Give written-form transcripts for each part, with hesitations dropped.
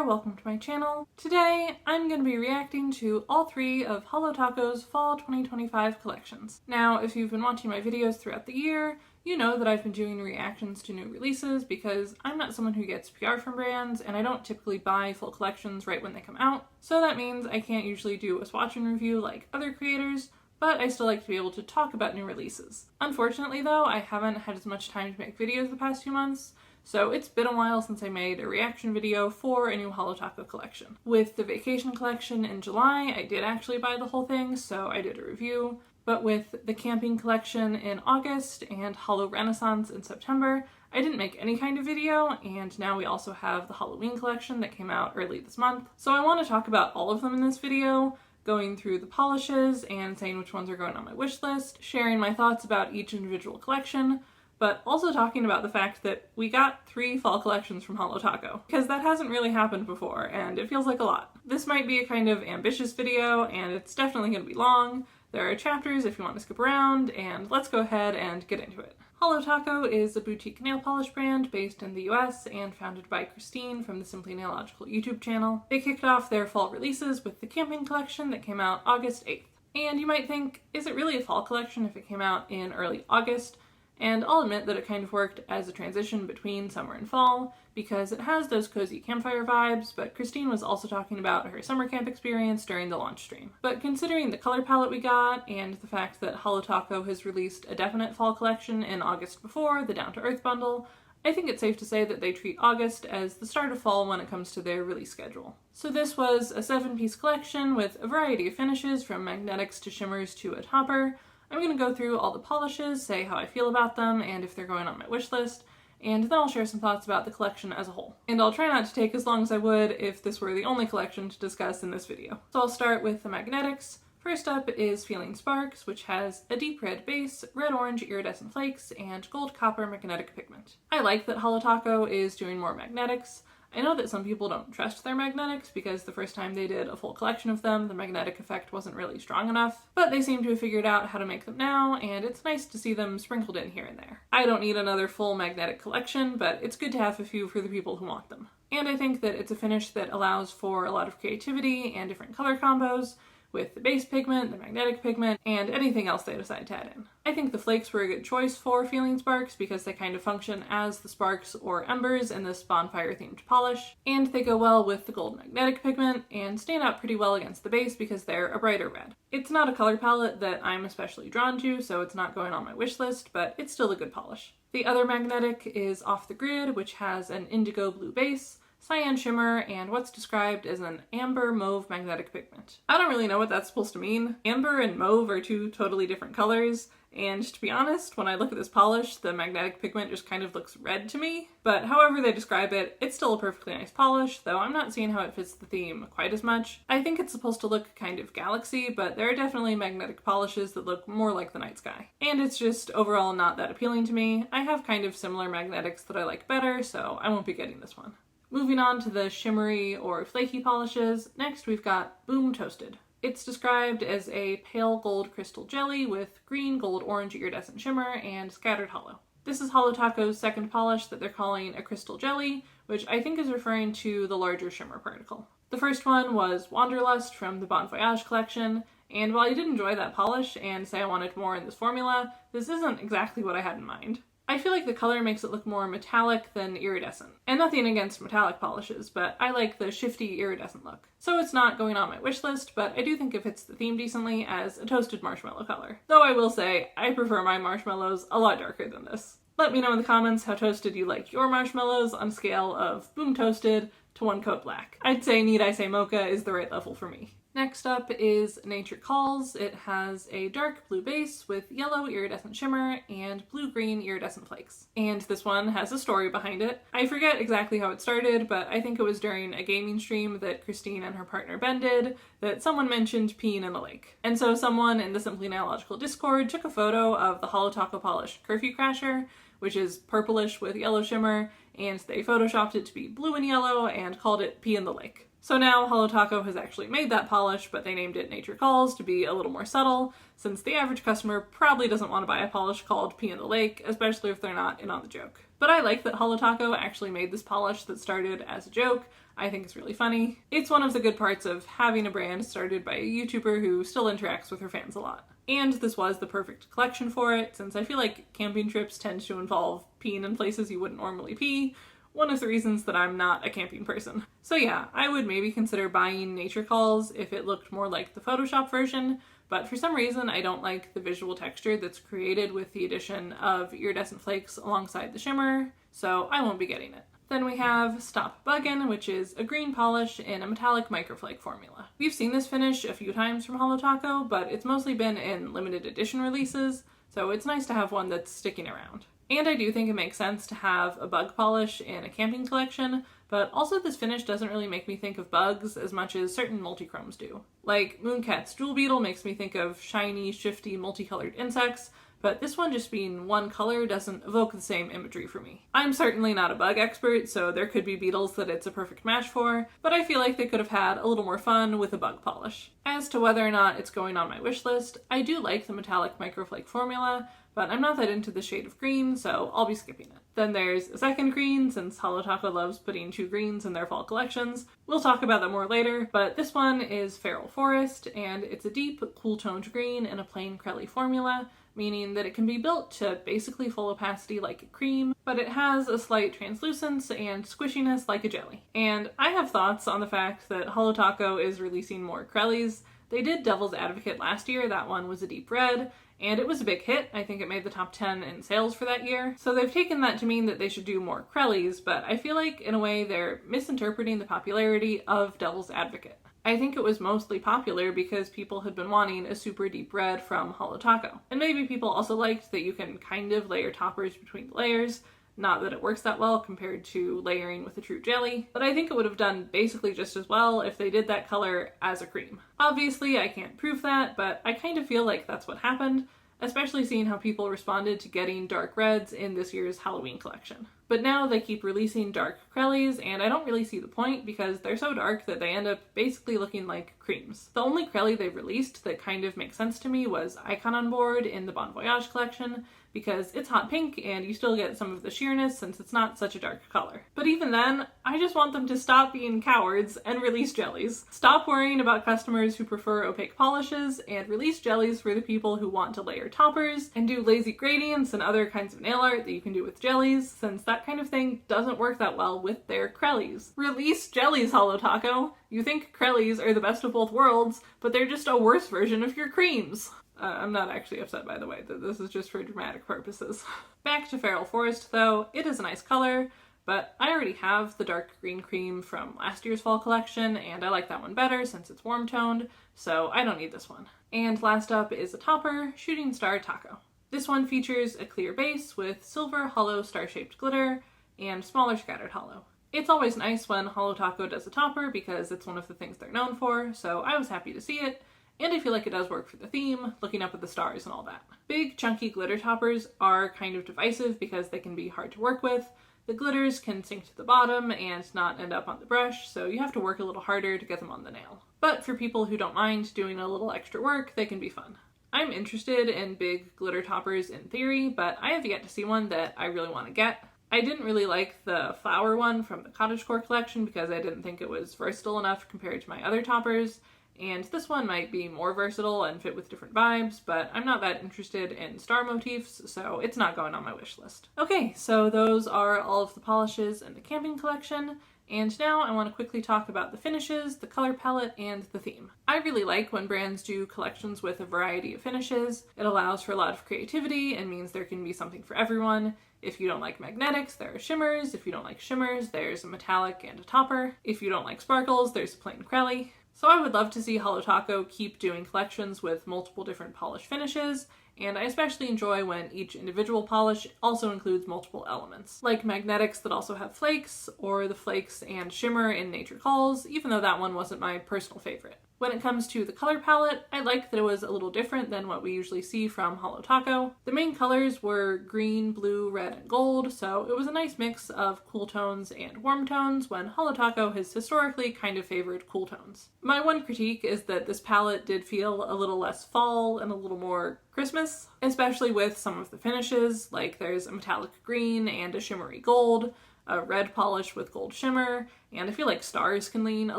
welcome to my channel. Today, I'm going to be reacting to all three of Holo Taco's Fall 2025 collections. Now, if you've been watching my videos throughout the year, you know that I've been doing reactions to new releases because I'm not someone who gets PR from brands and I don't typically buy full collections right when they come out. So that means I can't usually do a swatch and review like other creators, but I still like to be able to talk about new releases. Unfortunately though, I haven't had as much time to make videos the past few months, so it's been a while since I made a reaction video for a new Holo Taco collection. With the Vacation collection in July, I did actually buy the whole thing, so I did a review. But with the Camping collection in August and Holo Renaissance in September, I didn't make any kind of video, and now we also have the Holoween collection that came out early this month. So I want to talk about all of them in this video, going through the polishes and saying which ones are going on my wish list, sharing my thoughts about each individual collection, but also talking about the fact that we got 3 fall collections from Holo Taco, because that hasn't really happened before, and it feels like a lot. This might be a kind of ambitious video, and it's definitely going to be long. There are chapters if you want to skip around, and let's go ahead and get into it. Holo Taco is a boutique nail polish brand based in the US and founded by Christine from the Simply Nailogical YouTube channel. They kicked off their fall releases with the Camping collection that came out August 8th. And you might think, is it really a fall collection if it came out in early August? And I'll admit that it kind of worked as a transition between summer and fall, because it has those cozy campfire vibes, but Christine was also talking about her summer camp experience during the launch stream. But considering the color palette we got, and the fact that Holo Taco has released a definite fall collection in August before, the Down to Earth bundle, I think it's safe to say that they treat August as the start of fall when it comes to their release schedule. So this was a 7-piece collection with a variety of finishes from magnetics to shimmers to a topper. I'm going to go through all the polishes, say how I feel about them, and if they're going on my wish list, and then I'll share some thoughts about the collection as a whole. And I'll try not to take as long as I would if this were the only collection to discuss in this video. So I'll start with the magnetics. First up is Feeling Sparks, which has a deep red base, red-orange iridescent flakes, and gold-copper magnetic pigment. I like that Holo Taco is doing more magnetics. I know that some people don't trust their magnetics because the first time they did a full collection of them, the magnetic effect wasn't really strong enough, but they seem to have figured out how to make them now, and it's nice to see them sprinkled in here and there. I don't need another full magnetic collection, but it's good to have a few for the people who want them. And I think that it's a finish that allows for a lot of creativity and different color combos, with the base pigment, the magnetic pigment, and anything else they decide to add in. I think the flakes were a good choice for Feeling Sparks because they kind of function as the sparks or embers in this bonfire-themed polish, and they go well with the gold magnetic pigment and stand out pretty well against the base because they're a brighter red. It's not a color palette that I'm especially drawn to, so it's not going on my wish list, but it's still a good polish. The other magnetic is Off the Grid, which has an indigo blue base, cyan shimmer, and what's described as an amber mauve magnetic pigment. I don't really know what that's supposed to mean. Amber and mauve are 2 totally different colors, and to be honest, when I look at this polish, the magnetic pigment just kind of looks red to me. But however they describe it, it's still a perfectly nice polish, though I'm not seeing how it fits the theme quite as much. I think it's supposed to look kind of galaxy, but there are definitely magnetic polishes that look more like the night sky. And it's just overall not that appealing to me. I have kind of similar magnetics that I like better, so I won't be getting this one. Moving on to the shimmery or flaky polishes, next we've got Boom Toasted. It's described as a pale gold crystal jelly with green, gold, orange iridescent shimmer and scattered hollow. This is Holo Taco's second polish that they're calling a crystal jelly, which I think is referring to the larger shimmer particle. The first one was Wanderlust from the Bon Voyage collection, and while I did enjoy that polish and say I wanted more in this formula, this isn't exactly what I had in mind. I feel like the color makes it look more metallic than iridescent. And nothing against metallic polishes, but I like the shifty iridescent look. So it's not going on my wish list, but I do think it fits the theme decently as a toasted marshmallow color. Though I will say, I prefer my marshmallows a lot darker than this. Let me know in the comments how toasted you like your marshmallows on a scale of boom toasted to 1 coat black. I'd say Need I Say Mocha is the right level for me. Next up is Nature Calls. It has a dark blue base with yellow iridescent shimmer and blue-green iridescent flakes. And this one has a story behind it. I forget exactly how it started, but I think it was during a gaming stream that Christine and her partner Ben did that someone mentioned peeing in a lake. And so someone in the Simply Nailogical Discord took a photo of the Holo Taco Polish Curfew Crasher, which is purplish with yellow shimmer, and they photoshopped it to be blue and yellow and called it Pee in the Lake. So now Holo Taco has actually made that polish, but they named it Nature Calls to be a little more subtle, since the average customer probably doesn't want to buy a polish called Pee in the Lake, especially if they're not in on the joke. But I like that Holo Taco actually made this polish that started as a joke. I think it's really funny. It's one of the good parts of having a brand started by a YouTuber who still interacts with her fans a lot. And this was the perfect collection for it, since I feel like camping trips tend to involve peeing in places you wouldn't normally pee. One of the reasons that I'm not a camping person. So yeah, I would maybe consider buying Nature Calls if it looked more like the Photoshop version, but for some reason I don't like the visual texture that's created with the addition of iridescent flakes alongside the shimmer, so I won't be getting it. Then we have Stop Buggin, which is a green polish in a metallic microflake formula. We've seen this finish a few times from Holo Taco, but it's mostly been in limited edition releases, so it's nice to have one that's sticking around. And I do think it makes sense to have a bug polish in a camping collection, but also this finish doesn't really make me think of bugs as much as certain multichromes do. Like Mooncat's Jewel Beetle makes me think of shiny, shifty, multicolored insects, but this one just being one color doesn't evoke the same imagery for me. I'm certainly not a bug expert, so there could be beetles that it's a perfect match for, but I feel like they could have had a little more fun with a bug polish. As to whether or not it's going on my wish list, I do like the metallic microflake formula, but I'm not that into the shade of green, so I'll be skipping it. Then there's a second green, since Holo Taco loves putting two greens in their fall collections. We'll talk about that more later, but this one is Feral Forest, and it's a deep, cool-toned green in a plain Crelly formula, meaning that it can be built to basically full opacity like a cream, but it has a slight translucence and squishiness like a jelly. And I have thoughts on the fact that Holo Taco is releasing more Crellys. They did Devil's Advocate last year, that one was a deep red, and it was a big hit. I think it made the top 10 in sales for that year. So they've taken that to mean that they should do more Crellys, but I feel like in a way they're misinterpreting the popularity of Devil's Advocate. I think it was mostly popular because people had been wanting a super deep red from Holo Taco. And maybe people also liked that you can kind of layer toppers between the layers. Not that it works that well compared to layering with a true jelly, but I think it would have done basically just as well if they did that color as a cream. Obviously, I can't prove that, but I kind of feel like that's what happened, especially seeing how people responded to getting dark reds in this year's Halloween collection. But now they keep releasing dark Crellys, and I don't really see the point because they're so dark that they end up basically looking like creams. The only Crelly they've released that kind of makes sense to me was Icon on Board in the Bon Voyage collection, because it's hot pink and you still get some of the sheerness since it's not such a dark color. But even then, I just want them to stop being cowards and release jellies. Stop worrying about customers who prefer opaque polishes and release jellies for the people who want to layer toppers and do lazy gradients and other kinds of nail art that you can do with jellies, since that kind of thing doesn't work that well with their Crellys. Release jellies, Holo Taco! You think Crellys are the best of both worlds, but they're just a worse version of your creams. I'm not actually upset, by the way, that this is just for dramatic purposes. Back to Feral Forest, though. It is a nice color, but I already have the dark green cream from last year's fall collection, and I like that one better since it's warm-toned, so I don't need this one. And last up is a topper, Shooting Star Taco. This one features a clear base with silver hollow star-shaped glitter and smaller scattered hollow. It's always nice when Holo Taco does a topper because it's one of the things they're known for, so I was happy to see it. And I feel like it does work for the theme, looking up at the stars and all that. Big, chunky glitter toppers are kind of divisive because they can be hard to work with. The glitters can sink to the bottom and not end up on the brush, so you have to work a little harder to get them on the nail. But for people who don't mind doing a little extra work, they can be fun. I'm interested in big glitter toppers in theory, but I have yet to see one that I really want to get. I didn't really like the flower one from the Cottagecore collection because I didn't think it was versatile enough compared to my other toppers. And this one might be more versatile and fit with different vibes, but I'm not that interested in star motifs, so it's not going on my wish list. Okay, so those are all of the polishes in the camping collection, and now I want to quickly talk about the finishes, the color palette, and the theme. I really like when brands do collections with a variety of finishes. It allows for a lot of creativity and means there can be something for everyone. If you don't like magnetics, there are shimmers. If you don't like shimmers, there's a metallic and a topper. If you don't like sparkles, there's a plain Crelly. So I would love to see Holo Taco keep doing collections with multiple different polish finishes, and I especially enjoy when each individual polish also includes multiple elements, like magnetics that also have flakes, or the flakes and shimmer in Nature Calls, even though that one wasn't my personal favorite. When it comes to the color palette, I liked that it was a little different than what we usually see from Holo Taco. The main colors were green, blue, red, and gold, so it was a nice mix of cool tones and warm tones when Holo Taco has historically kind of favored cool tones. My one critique is that this palette did feel a little less fall and a little more Christmas, especially with some of the finishes, like there's a metallic green and a shimmery gold, a red polish with gold shimmer, and I feel like stars can lean a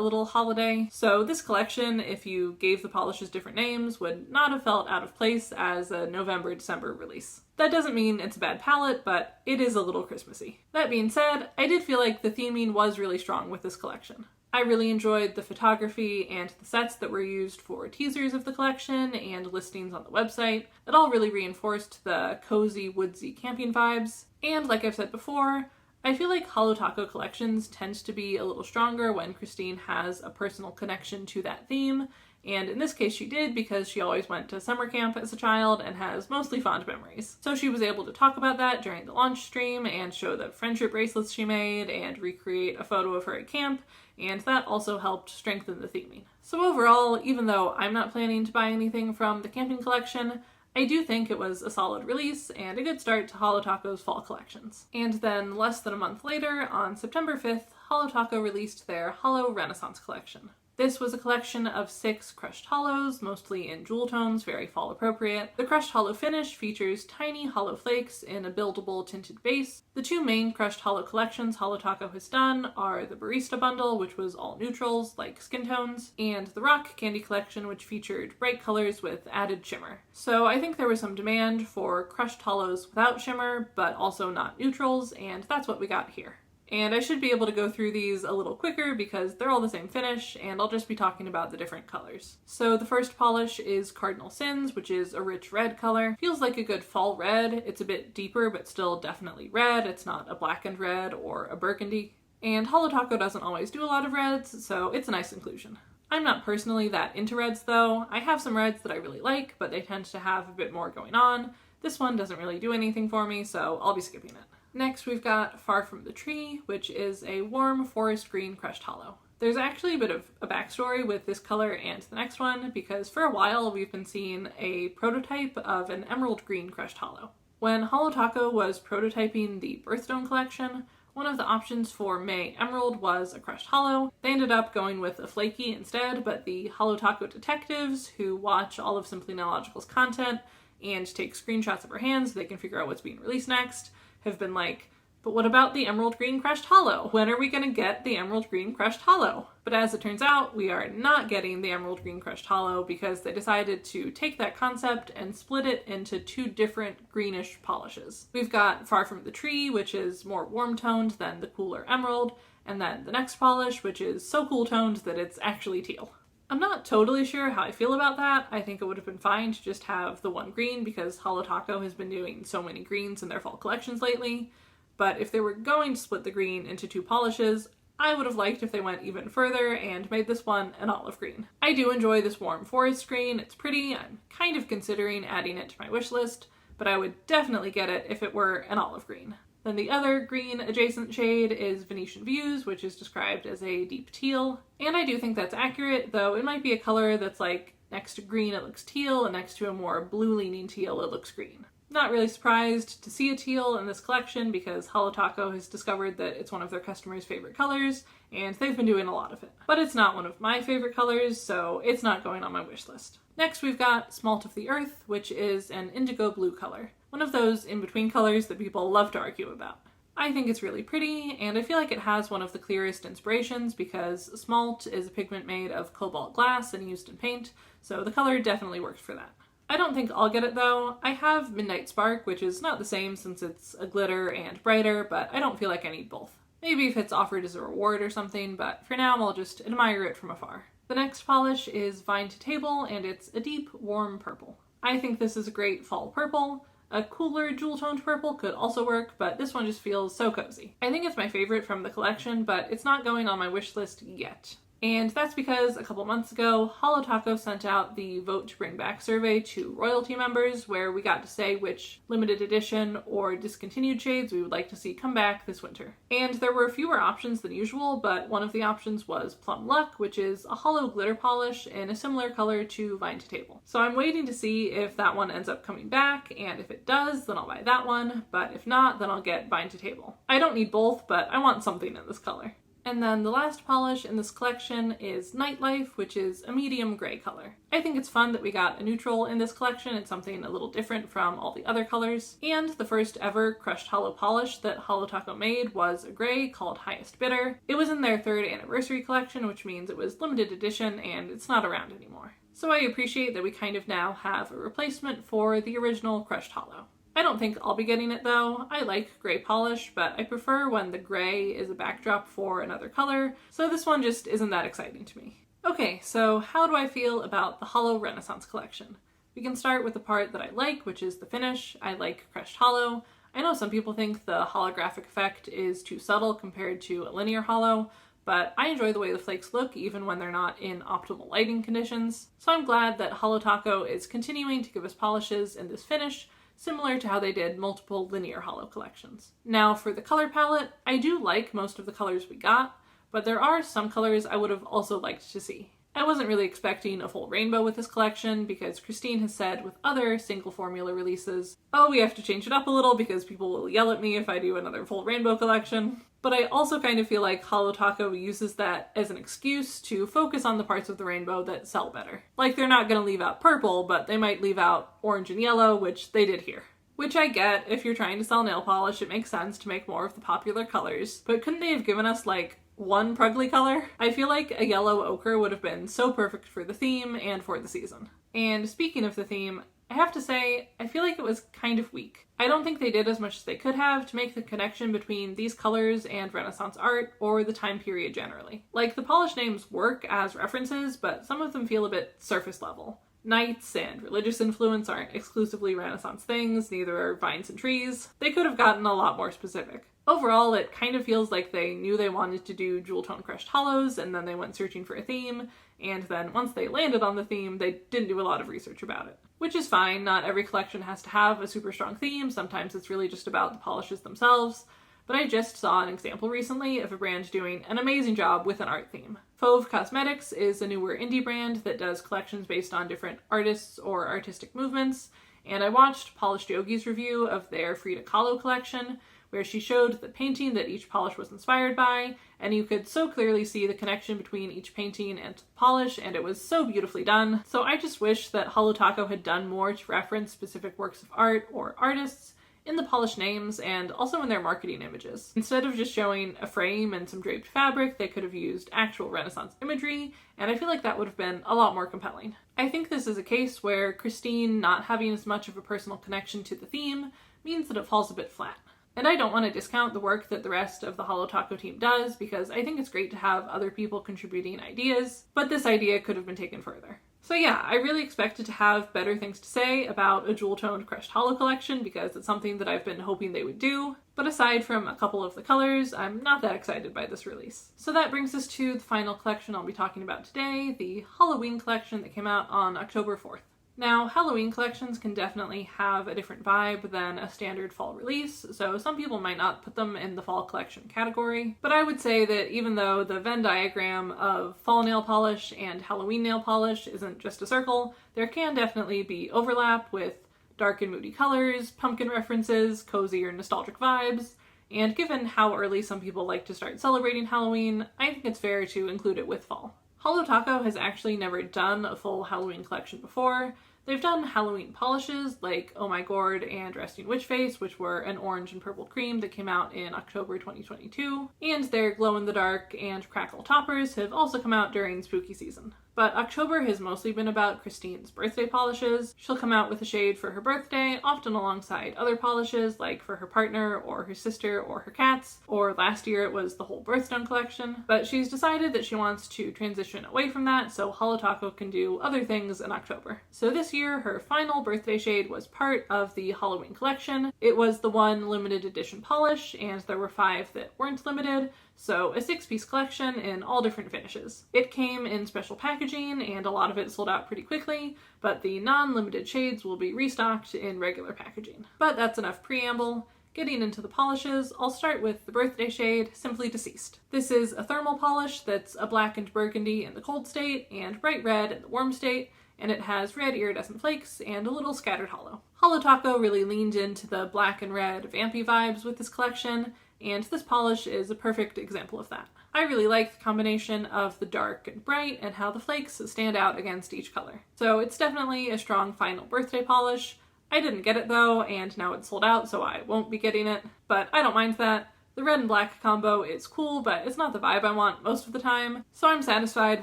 little holiday. So this collection, if you gave the polishes different names, would not have felt out of place as a November-December release. That doesn't mean it's a bad palette, but it is a little Christmassy. That being said, I did feel like the theming was really strong with this collection. I really enjoyed the photography and the sets that were used for teasers of the collection and listings on the website. It all really reinforced the cozy, woodsy camping vibes. And like I've said before, I feel like Holo Taco collections tend to be a little stronger when Christine has a personal connection to that theme, and in this case she did because she always went to summer camp as a child and has mostly fond memories. So she was able to talk about that during the launch stream and show the friendship bracelets she made and recreate a photo of her at camp, and that also helped strengthen the theming. So overall, even though I'm not planning to buy anything from the camping collection, I do think it was a solid release and a good start to Holo Taco's fall collections. And then less than a month later, on September 5th, Holo Taco released their Holo Renaissance collection. This was a collection of 6 crushed holos, mostly in jewel tones, very fall appropriate. The crushed holo finish features tiny holo flakes in a buildable tinted base. The 2 main crushed holo collections Holo Taco has done are the Barista Bundle, which was all neutrals, like skin tones, and the Rock Candy collection, which featured bright colors with added shimmer. So I think there was some demand for crushed holos without shimmer, but also not neutrals, and that's what we got here. And I should be able to go through these a little quicker because they're all the same finish, and I'll just be talking about the different colors. So the first polish is Cardinal Sins, which is a rich red color. Feels like a good fall red. It's a bit deeper, but still definitely red. It's not a blackened red or a burgundy. And Holo Taco doesn't always do a lot of reds, so it's a nice inclusion. I'm not personally that into reds though. I have some reds that I really like, but they tend to have a bit more going on. This one doesn't really do anything for me, so I'll be skipping it. Next, we've got Far From the Tree, which is a warm forest green crushed holo. There's actually a bit of a backstory with this color and the next one, because for a while we've been seeing a prototype of an emerald green crushed holo. When Holo Taco was prototyping the Birthstone collection, one of the options for May Emerald was a crushed holo. They ended up going with a flaky instead, but the Holo Taco detectives, who watch all of Simply Nailogical's content and take screenshots of her hands so they can figure out what's being released next, have been like, but what about the emerald green crushed holo? When are we gonna get the emerald green crushed holo? But as it turns out, we are not getting the emerald green crushed holo because they decided to take that concept and split it into 2 different greenish polishes. We've got Far From the Tree, which is more warm toned than the cooler emerald, and then the next polish, which is so cool toned that it's actually teal. I'm not totally sure how I feel about that. I think it would have been fine to just have the one green because Holo Taco has been doing so many greens in their fall collections lately. But if they were going to split the green into 2 polishes, I would have liked if they went even further and made this one an olive green. I do enjoy this warm forest green. It's pretty. I'm kind of considering adding it to my wish list, but I would definitely get it if it were an olive green. Then the other green adjacent shade is Venetian Views, which is described as a deep teal. And I do think that's accurate, though it might be a color that's like next to green it looks teal, and next to a more blue-leaning teal it looks green. Not really surprised to see a teal in this collection because Holo Taco has discovered that it's one of their customers' favorite colors, and they've been doing a lot of it. But it's not one of my favorite colors, so it's not going on my wish list. Next we've got Smalt of the Earth, which is an indigo blue color. One of those in-between colors that people love to argue about. I think it's really pretty, and I feel like it has one of the clearest inspirations because smalt is a pigment made of cobalt glass and used in paint, so the color definitely works for that. I don't think I'll get it though. I have Midnight Spark, which is not the same since it's a glitter and brighter, but I don't feel like I need both. Maybe if it's offered as a reward or something, but for now I'll just admire it from afar. The next polish is Vine to Table, and it's a deep, warm purple. I think this is a great fall purple. A cooler jewel-toned purple could also work, but this one just feels so cozy. I think it's my favorite from the collection, but it's not going on my wish list yet. And that's because a couple months ago, Holo Taco sent out the Vote to Bring Back survey to royalty members, where we got to say which limited edition or discontinued shades we would like to see come back this winter. And there were fewer options than usual, but one of the options was Plum Luck, which is a holo glitter polish in a similar color to Vine to Table. So I'm waiting to see if that one ends up coming back, and if it does, then I'll buy that one, but if not, then I'll get Vine to Table. I don't need both, but I want something in this color. And then the last polish in this collection is Nightlife, which is a medium gray color. I think it's fun that we got a neutral in this collection. It's something a little different from all the other colors. And the first ever crushed holo polish that Holo Taco made was a gray called Highest Bidder. It was in their 3rd anniversary collection, which means it was limited edition and it's not around anymore. So I appreciate that we kind of now have a replacement for the original crushed holo. I don't think I'll be getting it though. I like gray polish, but I prefer when the gray is a backdrop for another color, so this one just isn't that exciting to me. Okay, so how do I feel about the Holo Renaissance collection? We can start with the part that I like, which is the finish. I like crushed holo. I know some people think the holographic effect is too subtle compared to a linear holo, but I enjoy the way the flakes look even when they're not in optimal lighting conditions. So I'm glad that Holo Taco is continuing to give us polishes in this finish, similar to how they did multiple linear holo collections. Now for the color palette, I do like most of the colors we got, but there are some colors I would have also liked to see. I wasn't really expecting a full rainbow with this collection because Christine has said with other single formula releases, oh, we have to change it up a little because people will yell at me if I do another full rainbow collection. But I also kind of feel like Holo Taco uses that as an excuse to focus on the parts of the rainbow that sell better. Like they're not going to leave out purple, but they might leave out orange and yellow, which they did here. Which I get, if you're trying to sell nail polish, it makes sense to make more of the popular colors, but couldn't they have given us like one Pruggly color? I feel like a yellow ochre would have been so perfect for the theme and for the season. And speaking of the theme, I have to say, I feel like it was kind of weak. I don't think they did as much as they could have to make the connection between these colors and Renaissance art or the time period generally. Like, the polish names work as references, but some of them feel a bit surface level. Knights and religious influence aren't exclusively Renaissance things, neither are vines and trees. They could have gotten a lot more specific. Overall, it kind of feels like they knew they wanted to do jewel tone crushed holos, and then they went searching for a theme, and then once they landed on the theme, they didn't do a lot of research about it. Which is fine, not every collection has to have a super strong theme, sometimes it's really just about the polishes themselves, but I just saw an example recently of a brand doing an amazing job with an art theme. Fauve Cosmetics is a newer indie brand that does collections based on different artists or artistic movements, and I watched Polished Yogi's review of their Frida Kahlo collection, where she showed the painting that each polish was inspired by, and you could so clearly see the connection between each painting and the polish, and it was so beautifully done. So I just wish that Holo Taco had done more to reference specific works of art or artists in the polish names and also in their marketing images. Instead of just showing a frame and some draped fabric, they could have used actual Renaissance imagery, and I feel like that would have been a lot more compelling. I think this is a case where Christine not having as much of a personal connection to the theme means that it falls a bit flat. And I don't want to discount the work that the rest of the Holo Taco team does, because I think it's great to have other people contributing ideas, but this idea could have been taken further. So yeah, I really expected to have better things to say about a jewel-toned crushed holo collection because it's something that I've been hoping they would do, but aside from a couple of the colors, I'm not that excited by this release. So that brings us to the final collection I'll be talking about today, the Holoween collection that came out on October 4th. Now, Halloween collections can definitely have a different vibe than a standard fall release, so some people might not put them in the fall collection category, but I would say that even though the Venn diagram of fall nail polish and Halloween nail polish isn't just a circle, there can definitely be overlap with dark and moody colors, pumpkin references, cozy or nostalgic vibes, and given how early some people like to start celebrating Halloween, I think it's fair to include it with fall. Holo Taco has actually never done a full Halloween collection before. They've done Halloween polishes like Oh My Gourd and Resting Witch Face, which were an orange and purple cream that came out in October 2022, and their glow-in-the-dark and crackle toppers have also come out during spooky season. But October has mostly been about Christine's birthday polishes. She'll come out with a shade for her birthday, often alongside other polishes, like for her partner or her sister or her cats, or last year it was the whole birthstone collection. But she's decided that she wants to transition away from that so Holo Taco can do other things in October. So this year, her final birthday shade was part of the Halloween collection. It was the one limited edition polish, and there were 5 that weren't limited, So a 6-piece collection in all different finishes. It came in special packaging and a lot of it sold out pretty quickly, but the non-limited shades will be restocked in regular packaging. But that's enough preamble. Getting into the polishes, I'll start with the birthday shade, Simply Deceased. This is a thermal polish that's a black and burgundy in the cold state and bright red in the warm state, and it has red iridescent flakes and a little scattered holo. Holo Taco really leaned into the black and red vampy vibes with this collection, and this polish is a perfect example of that. I really like the combination of the dark and bright and how the flakes stand out against each color. So it's definitely a strong final birthday polish. I didn't get it though, and now it's sold out, so I won't be getting it, but I don't mind that. The red and black combo is cool, but it's not the vibe I want most of the time, so I'm satisfied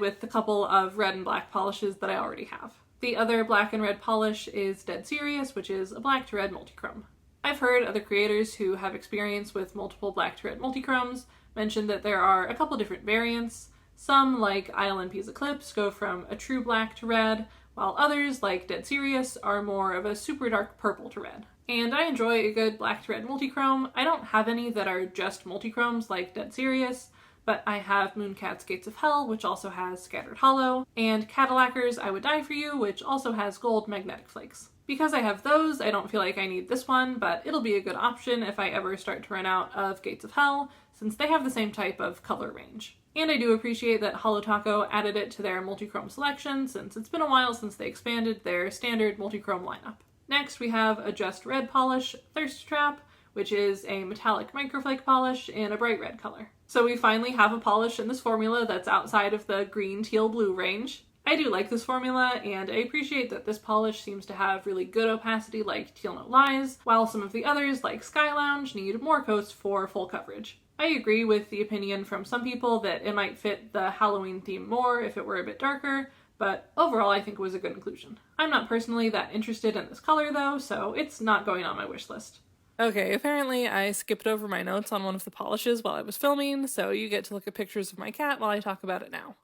with the couple of red and black polishes that I already have. The other black and red polish is Dead Serious, which is a black to red multichrome. I've heard other creators who have experience with multiple black to red multichromes mention that there are a couple different variants. Some, like ILNP's Eclipse, go from a true black to red, while others, like Dead Serious, are more of a super dark purple to red. And I enjoy a good black to red multichrome. I don't have any that are just multichromes like Dead Serious, but I have Mooncat's Gates of Hell, which also has Scattered Holo, and Cadillacker's I Would Die For You, which also has gold magnetic flakes. Because I have those, I don't feel like I need this one, but it'll be a good option if I ever start to run out of Gates of Hell, since they have the same type of color range. And I do appreciate that Holo Taco added it to their multichrome selection, since it's been a while since they expanded their standard multichrome lineup. Next we have a Just Red polish, Thirst Trap, which is a metallic microflake polish in a bright red color. So we finally have a polish in this formula that's outside of the green, teal, blue range. I do like this formula, and I appreciate that this polish seems to have really good opacity like Teal No Lies, while some of the others, like Sky Lounge, need more coats for full coverage. I agree with the opinion from some people that it might fit the Halloween theme more if it were a bit darker, but overall I think it was a good inclusion. I'm not personally that interested in this color though, so it's not going on my wish list. Okay, apparently I skipped over my notes on one of the polishes while I was filming, so you get to look at pictures of my cat while I talk about it now.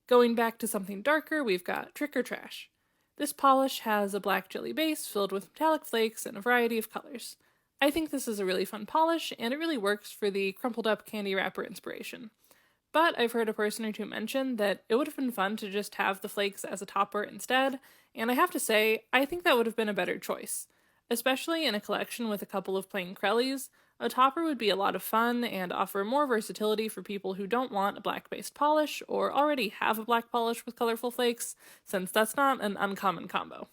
Going back to something darker, we've got Trick or Trash. This polish has a black jelly base filled with metallic flakes and a variety of colors. I think this is a really fun polish, and it really works for the crumpled up candy wrapper inspiration. But I've heard a person or two mention that it would have been fun to just have the flakes as a topper instead, and I have to say, I think that would have been a better choice. Especially in a collection with a couple of plain Krellies, a topper would be a lot of fun and offer more versatility for people who don't want a black-based polish or already have a black polish with colorful flakes, since that's not an uncommon combo.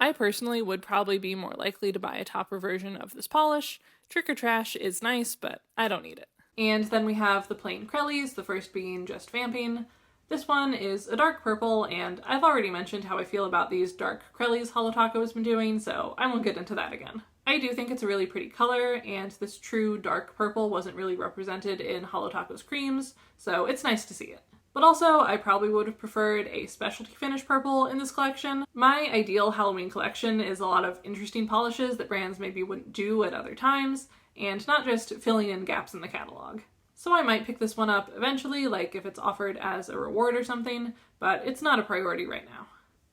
I personally would probably be more likely to buy a topper version of this polish. Trick or Trash is nice, but I don't need it. And then we have the plain Krellies, the first being Just Vamping. This one is a dark purple, and I've already mentioned how I feel about these dark Krellies Holo Taco has been doing, so I won't get into that again. I do think it's a really pretty color, and this true dark purple wasn't really represented in Holo Taco's creams, so it's nice to see it. But also, I probably would have preferred a specialty finish purple in this collection. My ideal Halloween collection is a lot of interesting polishes that brands maybe wouldn't do at other times, and not just filling in gaps in the catalog. So I might pick this one up eventually, like if it's offered as a reward or something, but it's not a priority right now.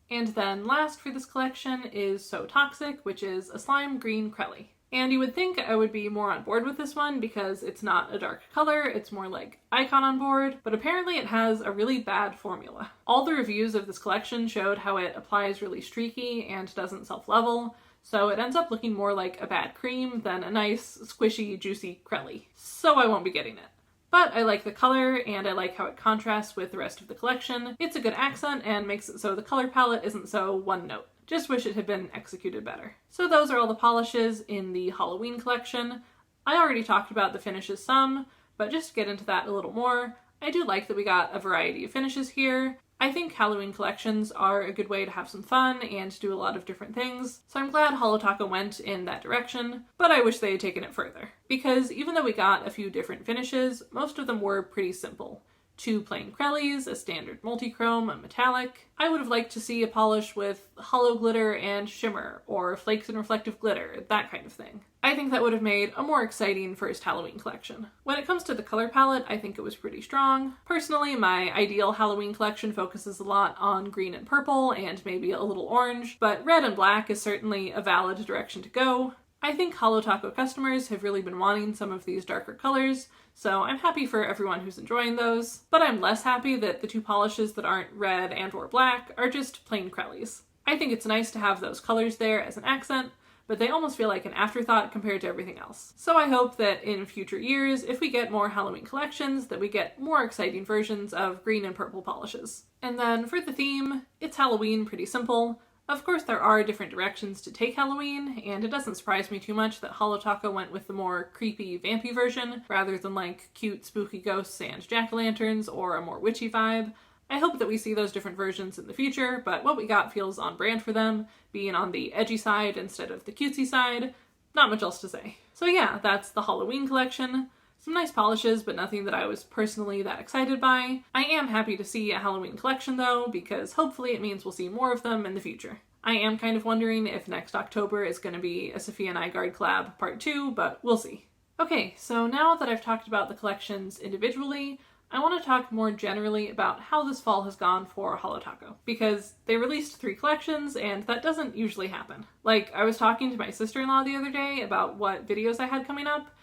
And then last for this collection is So Toxic, which is a slime green Krelly. And you would think I would be more on board with this one because it's not a dark color, it's more like Icon on board, but apparently it has a really bad formula. All the reviews of this collection showed how it applies really streaky and doesn't self-level, so it ends up looking more like a bad cream than a nice, squishy, juicy Krelly. So I won't be getting it. But I like the color, and I like how it contrasts with the rest of the collection. It's a good accent and makes it so the color palette isn't so one note. Just wish it had been executed better. So those are all the polishes in the Halloween collection. I already talked about the finishes some, but just to get into that a little more, I do like that we got a variety of finishes here. I think Halloween collections are a good way to have some fun and do a lot of different things, so I'm glad Holo Taco went in that direction, but I wish they had taken it further. Because even though we got a few different finishes, most of them were pretty simple. 2 plain Krellies, a standard multichrome, a metallic. I would have liked to see a polish with hollow glitter and shimmer, or flakes and reflective glitter, that kind of thing. I think that would have made a more exciting first Halloween collection. When it comes to the color palette, I think it was pretty strong. Personally, my ideal Halloween collection focuses a lot on green and purple, and maybe a little orange, but red and black is certainly a valid direction to go. I think Holo Taco customers have really been wanting some of these darker colors, so I'm happy for everyone who's enjoying those, but I'm less happy that the two polishes that aren't red and or black are just plain Crellies. I think it's nice to have those colors there as an accent, but they almost feel like an afterthought compared to everything else. So I hope that in future years, if we get more Halloween collections, that we get more exciting versions of green and purple polishes. And then for the theme, it's Halloween, pretty simple. Of course, there are different directions to take Halloween, and it doesn't surprise me too much that Holo Taco went with the more creepy, vampy version, rather than like cute, spooky ghosts and jack-o'-lanterns or a more witchy vibe. I hope that we see those different versions in the future, but what we got feels on brand for them, being on the edgy side instead of the cutesy side. Not much else to say. So yeah, that's the Halloween collection. Some nice polishes, but nothing that I was personally that excited by. I am happy to see a Halloween collection though, because hopefully it means we'll see more of them in the future. I am kind of wondering if next October is going to be a Sophia and I Guard collab part 2, but we'll see. Okay, so now that I've talked about the collections individually, I want to talk more generally about how this fall has gone for Holo Taco, because they released 3 collections and that doesn't usually happen. Like, I was talking to my sister-in-law the other day about what videos I had coming up,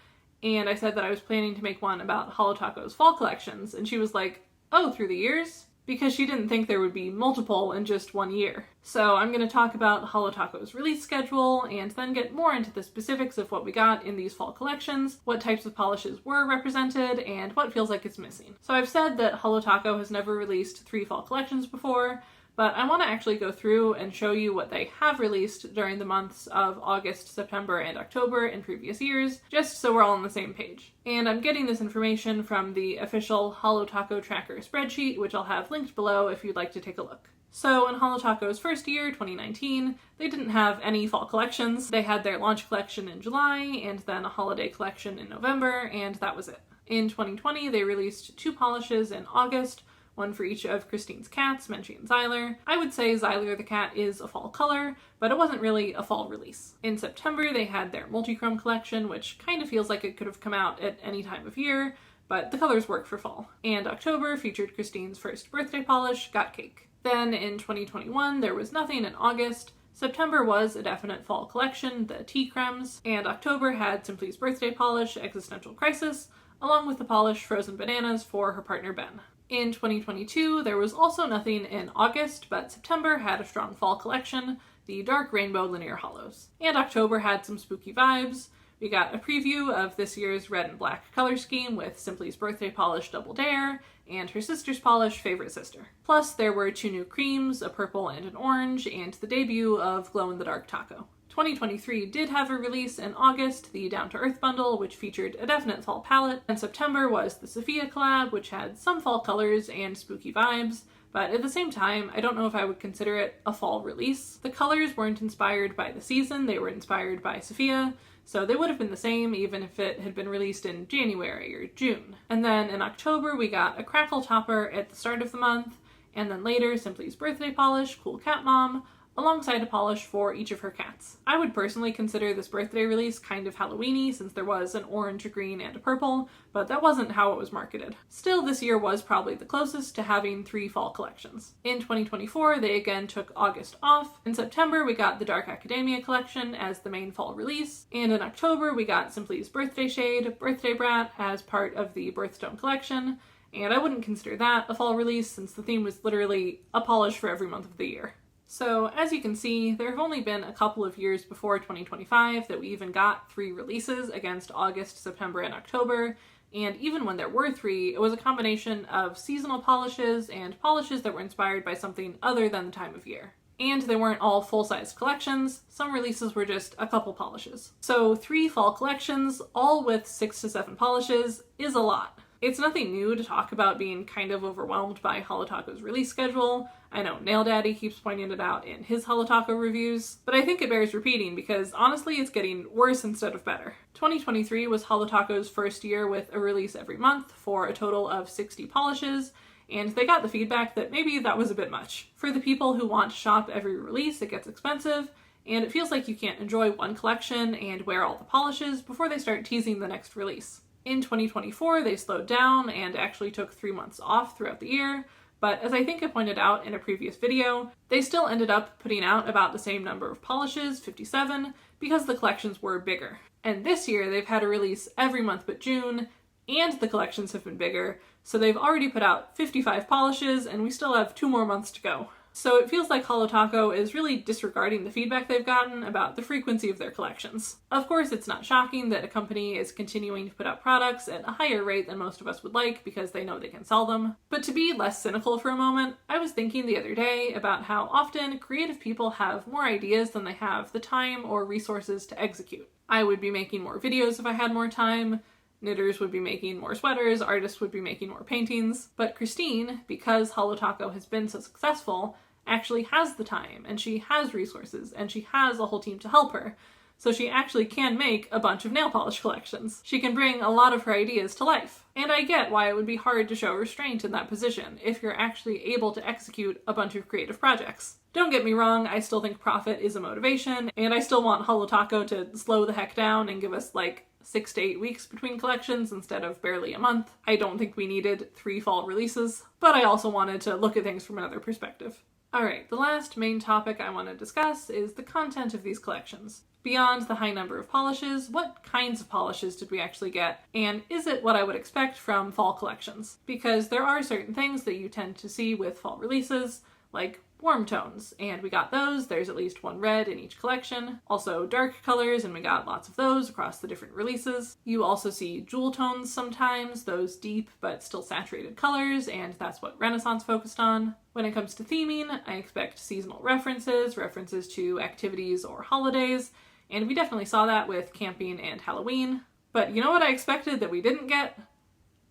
and I said that I was planning to make one about Holo Taco's fall collections, and she was like, oh, through the years? Because she didn't think there would be multiple in just one year. So I'm going to talk about Holo Taco's release schedule and then get more into the specifics of what we got in these fall collections, what types of polishes were represented, and what feels like it's missing. So I've said that Holo Taco has never released 3 fall collections before, but I want to actually go through and show you what they have released during the months of August, September, and October in previous years, just so we're all on the same page. And I'm getting this information from the official Holo Taco tracker spreadsheet, which I'll have linked below if you'd like to take a look. So in Holo Taco's first year, 2019, they didn't have any fall collections. They had their launch collection in July, and then a holiday collection in November, and that was it. In 2020, they released 2 polishes in August, one for each of Christine's cats, Menchie and Zyler. I would say Zyler the cat is a fall color, but it wasn't really a fall release. In September, they had their multi-chrome collection, which kind of feels like it could have come out at any time of year, but the colors work for fall. And October featured Christine's first birthday polish, Got Cake. Then in 2021, there was nothing in August. September was a definite fall collection, the Tea Cremes, and October had Simply's birthday polish, Existential Crisis, along with the polish Frozen Bananas for her partner Ben. In 2022, there was also nothing in August, but September had a strong fall collection, the Dark Rainbow Linear Hollows. And October had some spooky vibes. We got a preview of this year's red and black color scheme with Simply's birthday polish Double Dare and her sister's polish Favorite Sister. Plus, there were 2 new creams, a purple and an orange, and the debut of glow-in-the-dark taco. 2023 did have a release in August, the Down to Earth bundle, which featured a definite fall palette, and September was the Sophia collab, which had some fall colors and spooky vibes, but at the same time, I don't know if I would consider it a fall release. The colors weren't inspired by the season, they were inspired by Sophia, so they would have been the same even if it had been released in January or June. And then in October, we got a Crackle Topper at the start of the month, and then later Simply's birthday polish, Cool Cat Mom, alongside a polish for each of her cats. I would personally consider this birthday release kind of Halloweeny since there was an orange, a green, and a purple, but that wasn't how it was marketed. Still, this year was probably the closest to having 3 fall collections. In 2024, they again took August off. In September, we got the Dark Academia collection as the main fall release, and in October, we got Simply's Birthday Shade, Birthday Brat as part of the Birthstone collection, and I wouldn't consider that a fall release since the theme was literally a polish for every month of the year. So, as you can see, there have only been a couple of years before 2025 that we even got 3 releases against August, September, and October, and even when there were 3, it was a combination of seasonal polishes and polishes that were inspired by something other than the time of year. And they weren't all full-size collections, some releases were just a couple polishes. So 3 fall collections, all with 6 to 7 polishes, is a lot. It's nothing new to talk about being kind of overwhelmed by Holo Taco's release schedule. I know Nail Daddy keeps pointing it out in his Holo Taco reviews, but I think it bears repeating because honestly it's getting worse instead of better. 2023 was Holo Taco's first year with a release every month for a total of 60 polishes, and they got the feedback that maybe that was a bit much. For the people who want to shop every release, it gets expensive, and it feels like you can't enjoy one collection and wear all the polishes before they start teasing the next release. In 2024, they slowed down and actually took 3 months off throughout the year, but as I think I pointed out in a previous video, they still ended up putting out about the same number of polishes, 57, because the collections were bigger. And this year they've had a release every month but June, and the collections have been bigger, so they've already put out 55 polishes and we still have 2 more months to go. So it feels like Holo Taco is really disregarding the feedback they've gotten about the frequency of their collections. Of course, it's not shocking that a company is continuing to put out products at a higher rate than most of us would like because they know they can sell them. But to be less cynical for a moment, I was thinking the other day about how often creative people have more ideas than they have the time or resources to execute. I would be making more videos if I had more time, knitters would be making more sweaters, artists would be making more paintings, but Christine, because Holo Taco has been so successful, actually has the time, and she has resources, and she has a whole team to help her, so she actually can make a bunch of nail polish collections. She can bring a lot of her ideas to life. And I get why it would be hard to show restraint in that position if you're actually able to execute a bunch of creative projects. Don't get me wrong, I still think profit is a motivation, and I still want Holo Taco to slow the heck down and give us like 6 to 8 weeks between collections instead of barely a month. I don't think we needed 3 fall releases, but I also wanted to look at things from another perspective. Alright, the last main topic I want to discuss is the content of these collections. Beyond the high number of polishes, what kinds of polishes did we actually get, and is it what I would expect from fall collections? Because there are certain things that you tend to see with fall releases, like warm tones, and we got those. There's at least 1 red in each collection. Also dark colors, and we got lots of those across the different releases. You also see jewel tones sometimes, those deep but still saturated colors, and that's what Renaissance focused on. When it comes to theming, I expect seasonal references to activities or holidays, and we definitely saw that with camping and Halloween. But you know what I expected that we didn't get?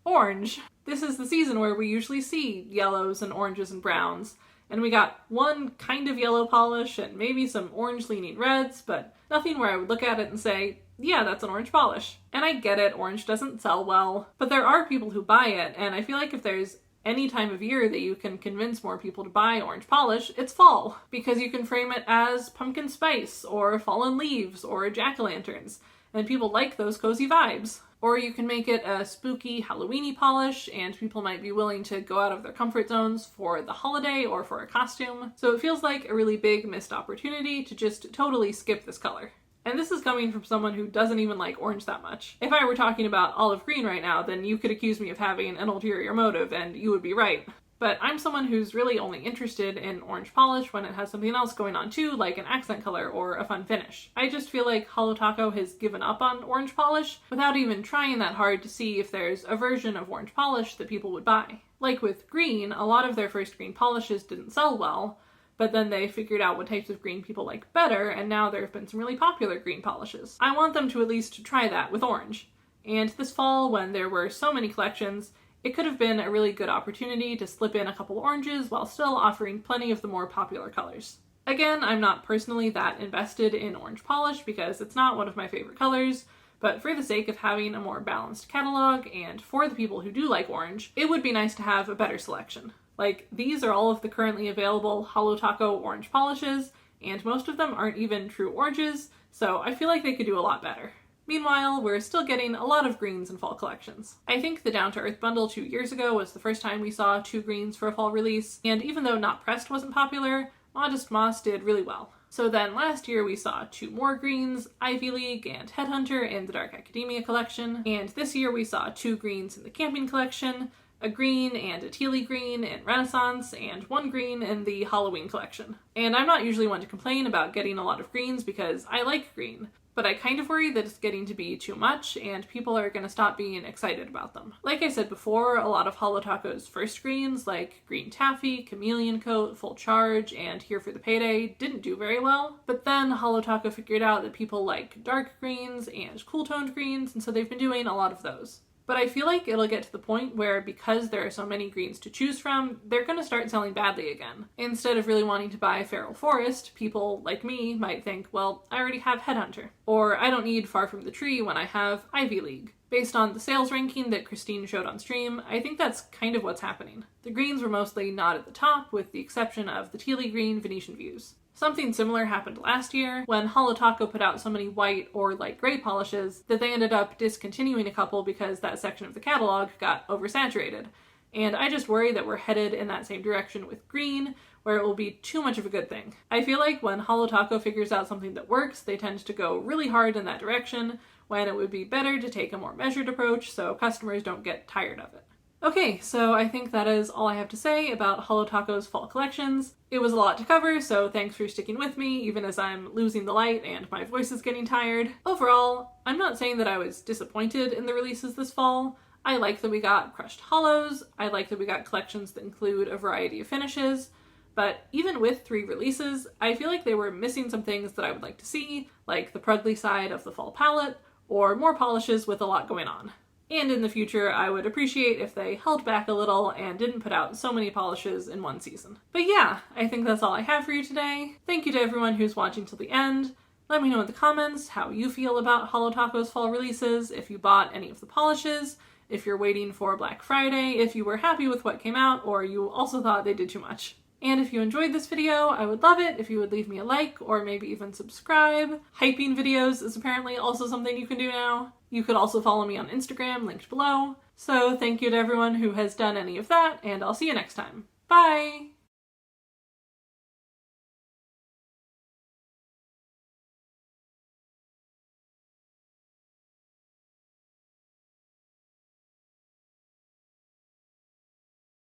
Orange. This is the season where we usually see yellows and oranges and browns, and we got 1 kind of yellow polish and maybe some orange leaning reds, but nothing where I would look at it and say, yeah, that's an orange polish. And I get it, orange doesn't sell well, but there are people who buy it, and I feel like if there's any time of year that you can convince more people to buy orange polish, it's fall, because you can frame it as pumpkin spice or fallen leaves or jack-o'-lanterns, and people like those cozy vibes. Or you can make it a spooky Halloween-y polish, and people might be willing to go out of their comfort zones for the holiday or for a costume. So it feels like a really big missed opportunity to just totally skip this color. And this is coming from someone who doesn't even like orange that much. If I were talking about olive green right now, then you could accuse me of having an ulterior motive, and you would be right. But I'm someone who's really only interested in orange polish when it has something else going on too, like an accent color or a fun finish. I just feel like Holo Taco has given up on orange polish without even trying that hard to see if there's a version of orange polish that people would buy. Like with green, a lot of their first green polishes didn't sell well, but then they figured out what types of green people like better, and now there have been some really popular green polishes. I want them to at least try that with orange. And this fall, when there were so many collections, it could have been a really good opportunity to slip in a couple oranges while still offering plenty of the more popular colors. Again, I'm not personally that invested in orange polish because it's not one of my favorite colors, but for the sake of having a more balanced catalog and for the people who do like orange, it would be nice to have a better selection. Like, these are all of the currently available Holo Taco orange polishes, and most of them aren't even true oranges, so I feel like they could do a lot better. Meanwhile, we're still getting a lot of greens in fall collections. I think the Down to Earth bundle 2 years ago was the first time we saw 2 greens for a fall release, and even though Not Pressed wasn't popular, Modest Moss did really well. So then last year we saw 2 more greens, Ivy League and Headhunter in the Dark Academia collection, and this year we saw 2 greens in the Camping collection, a green and a tealy green in Renaissance, and 1 green in the Holoween collection. And I'm not usually one to complain about getting a lot of greens because I like green, but I kind of worry that it's getting to be too much and people are going to stop being excited about them. Like I said before, a lot of Holo Taco's first greens, like Green Taffy, Chameleon Coat, Full Charge, and Here for the Payday, didn't do very well. But then Holo Taco figured out that people like dark greens and cool-toned greens, and so they've been doing a lot of those. But I feel like it'll get to the point where, because there are so many greens to choose from, they're going to start selling badly again. Instead of really wanting to buy Feral Forest, people like me might think, well, I already have Headhunter. Or I don't need Far From the Tree when I have Ivy League. Based on the sales ranking that Christine showed on stream, I think that's kind of what's happening. The greens were mostly not at the top, with the exception of the tealy green Venetian Views. Something similar happened last year when Holo Taco put out so many white or light gray polishes that they ended up discontinuing a couple because that section of the catalog got oversaturated. and I just worry that we're headed in that same direction with green, where it will be too much of a good thing. I feel like when Holo Taco figures out something that works, they tend to go really hard in that direction, when it would be better to take a more measured approach so customers don't get tired of it. Okay, so I think that is all I have to say about Holo Taco's fall collections. It was a lot to cover, so thanks for sticking with me, even as I'm losing the light and my voice is getting tired. Overall, I'm not saying that I was disappointed in the releases this fall. I like that we got crushed holos, I like that we got collections that include a variety of finishes, but even with 3 releases, I feel like they were missing some things that I would like to see, like the Prugly side of the fall palette, or more polishes with a lot going on. And in the future, I would appreciate if they held back a little and didn't put out so many polishes in one season. But yeah, I think that's all I have for you today. Thank you to everyone who's watching till the end. Let me know in the comments how you feel about Holo Taco's fall releases, if you bought any of the polishes, if you're waiting for Black Friday, if you were happy with what came out, or you also thought they did too much. And if you enjoyed this video, I would love it if you would leave me a like or maybe even subscribe. Hyping videos is apparently also something you can do now. You could also follow me on Instagram, linked below. So thank you to everyone who has done any of that, and I'll see you next time. Bye!